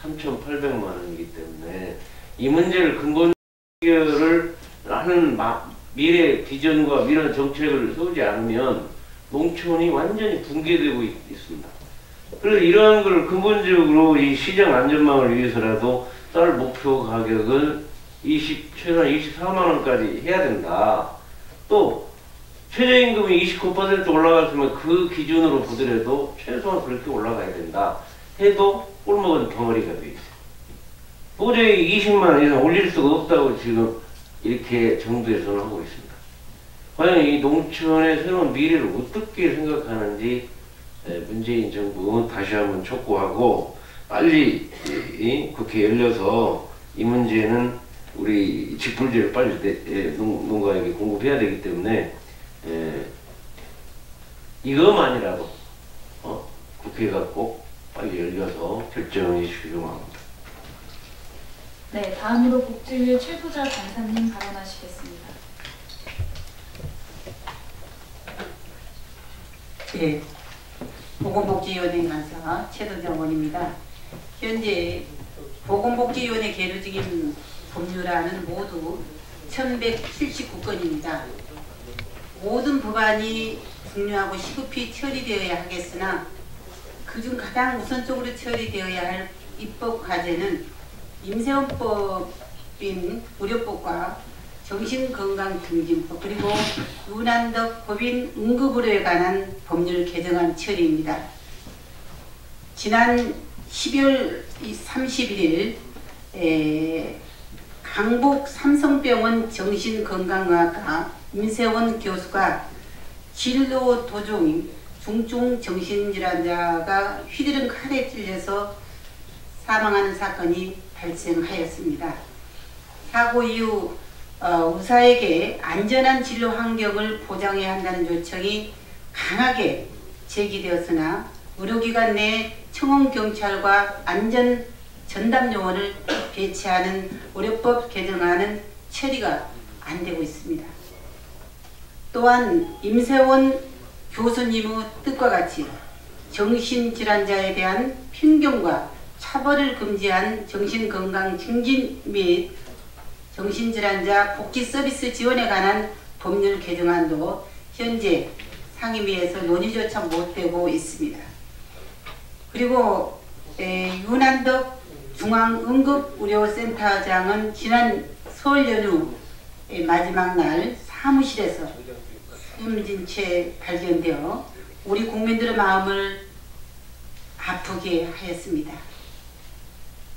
3,800만 원이기 때문에 이 문제를 근본 해결을 하는 미래 비전과 미래 정책을 세우지 않으면 농촌이 완전히 붕괴되고 있습니다. 그래서 이러한 걸 근본적으로 이 시장 안전망을 위해서라도 쌀 목표 가격을 최소한 24만 원까지 해야 된다. 또 최저임금이 29% 올라갔으면 그 기준으로 보더라도 최소한 그렇게 올라가야 된다 해도 꼴먹은 덩어리가 돼 있어요. 도저히 20만 원 이상 올릴 수가 없다고 지금 이렇게 정부에서는 하고 있습니다. 과연 이 농촌의 새로운 미래를 어떻게 생각하는지 문재인 정부 다시 한번 촉구하고 빨리 국회 열려서 이 문제는 우리 직불제를 빨리 농가에게 공급해야 되기 때문에 이것만이라도 국회가 꼭 빨리 열려서 결정해 주시기 바랍니다. 네, 다음으로 복지위의 최소자 간사님 발언하시겠습니다. 예, 보건복지위원회 간사 최도정 의원입니다. 현재 보건복지위원회 계류 중인 법률안은 모두 1179건입니다. 모든 법안이 중요하고 시급히 처리되어야 하겠으나 그중 가장 우선적으로 처리되어야 할 입법 과제는 임세원법인 의료법과 정신건강증진법 그리고 윤한덕 법인 응급의료에 관한 법률 개정안 처리입니다. 지난 12월 31일 강북 삼성병원 정신건강의학과 임세원 교수가 진로 도중 중증 정신질환자가 휘두른 칼에 찔려서 사망하는 사건이 발생하였습니다. 사고 이후 의사에게 안전한 진로 환경을 보장해야 한다는 요청이 강하게 제기되었으나 의료기관 내 청원경찰과 안전 전담 요원을 배치하는 의료법 개정안은 처리가 안 되고 있습니다. 또한 임세원 교수님의 뜻과 같이 정신질환자에 대한 편견과 차별을 금지한 정신건강 증진 및 정신질환자 복지 서비스 지원에 관한 법률 개정안도 현재 상임위에서 논의조차 못되고 있습니다. 그리고 윤한덕 중앙응급의료센터장은 지난 설 연휴 마지막 날 사무실에서 숨진 채 발견되어 우리 국민들의 마음을 아프게 하였습니다.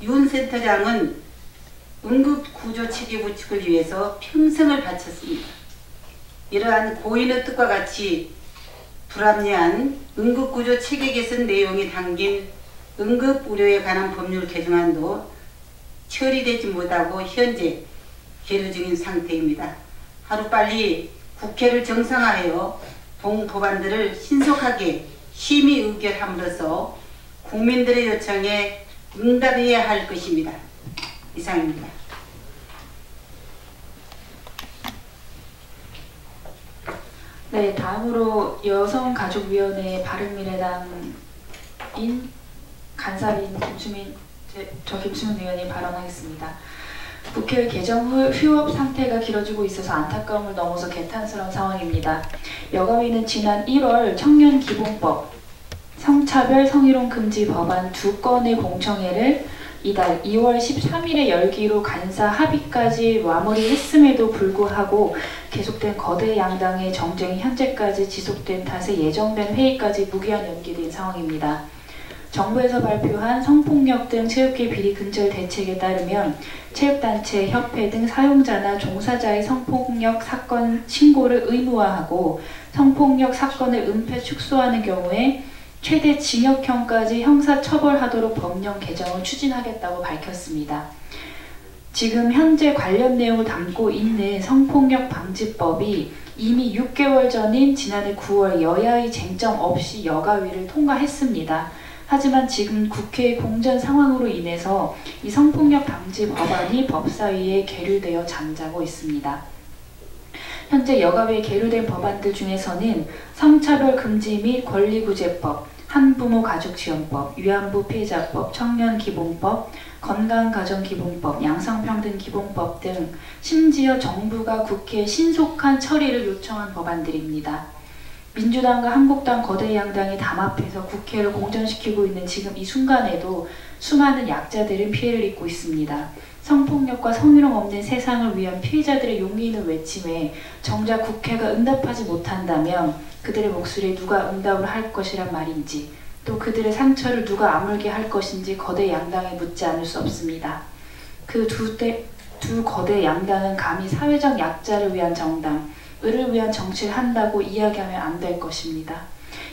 윤 센터장은 응급구조 체계 구축을 위해서 평생을 바쳤습니다. 이러한 고인의 뜻과 같이 불합리한 응급구조 체계 개선 내용이 담긴 응급의료에 관한 법률 개정안도 처리되지 못하고 현재 계류 중인 상태입니다. 하루빨리 국회를 정상화하여 본 법안들을 신속하게 심의 의결함으로써 국민들의 요청에 응답해야 할 것입니다. 이상입니다. 네, 다음으로 여성가족위원회 바른미래당인 간사인 김수민 의원이 발언하겠습니다. 국회 개정 후 휴업 상태가 길어지고 있어서 안타까움을 넘어서 개탄스러운 상황입니다. 여가위는 지난 1월 청년기본법, 성차별 성희롱 금지 법안 2건의 공청회를 이달 2월 13일에 열기로 간사 합의까지 마무리했음에도 불구하고 계속된 거대 양당의 정쟁이 현재까지 지속된 탓에 예정된 회의까지 무기한 연기된 상황입니다. 정부에서 발표한 성폭력 등 체육계 비리 근절 대책에 따르면 체육단체, 협회 등 사용자나 종사자의 성폭력 사건 신고를 의무화하고 성폭력 사건을 은폐 축소하는 경우에 최대 징역형까지 형사처벌하도록 법령 개정을 추진하겠다고 밝혔습니다. 지금 현재 관련 내용을 담고 있는 성폭력 방지법이 이미 6개월 전인 지난해 9월 여야의 쟁점 없이 여가위를 통과했습니다. 하지만 지금 국회의 공전 상황으로 인해서 이 성폭력 방지 법안이 법사위에 계류되어 잠자고 있습니다. 현재 여가위에 계류된 법안들 중에서는 성차별 금지 및 권리구제법, 한부모 가족지원법, 위안부 피해자법, 청년기본법, 건강가정기본법, 양성평등기본법 등 심지어 정부가 국회에 신속한 처리를 요청한 법안들입니다. 민주당과 한국당 거대 양당이 담합해서 국회를 공전시키고 있는 지금 이 순간에도 수많은 약자들은 피해를 입고 있습니다. 성폭력과 성희롱 없는 세상을 위한 피해자들의 용기 있는 외침에 정작 국회가 응답하지 못한다면 그들의 목소리에 누가 응답을 할 것이란 말인지, 또 그들의 상처를 누가 아물게 할 것인지 거대 양당에 묻지 않을 수 없습니다. 그 두 거대 양당은 감히 사회적 약자를 위한 정당, 을을 위한 정치를 한다고 이야기하면 안 될 것입니다.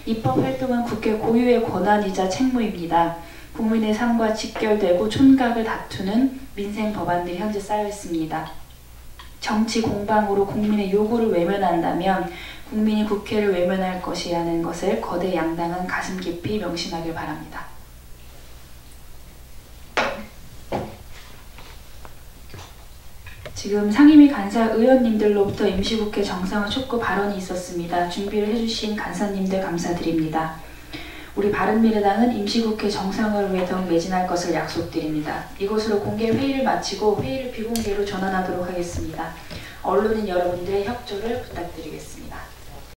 입법 활동은 국회 고유의 권한이자 책무입니다. 국민의 삶과 직결되고 촌각을 다투는 민생 법안들이 현재 쌓여 있습니다. 정치 공방으로 국민의 요구를 외면한다면 국민이 국회를 외면할 것이라는 것을 거대 양당은 가슴 깊이 명심하길 바랍니다. 지금 상임위 간사 의원님들로부터 임시국회 정상화 촉구 발언이 있었습니다. 준비를 해주신 간사님들 감사드립니다. 우리 바른미래당은 임시국회 정상을 위해 더욱 매진할 것을 약속드립니다. 이것으로 공개 회의를 마치고 회의를 비공개로 전환하도록 하겠습니다. 언론인 여러분들의 협조를 부탁드리겠습니다.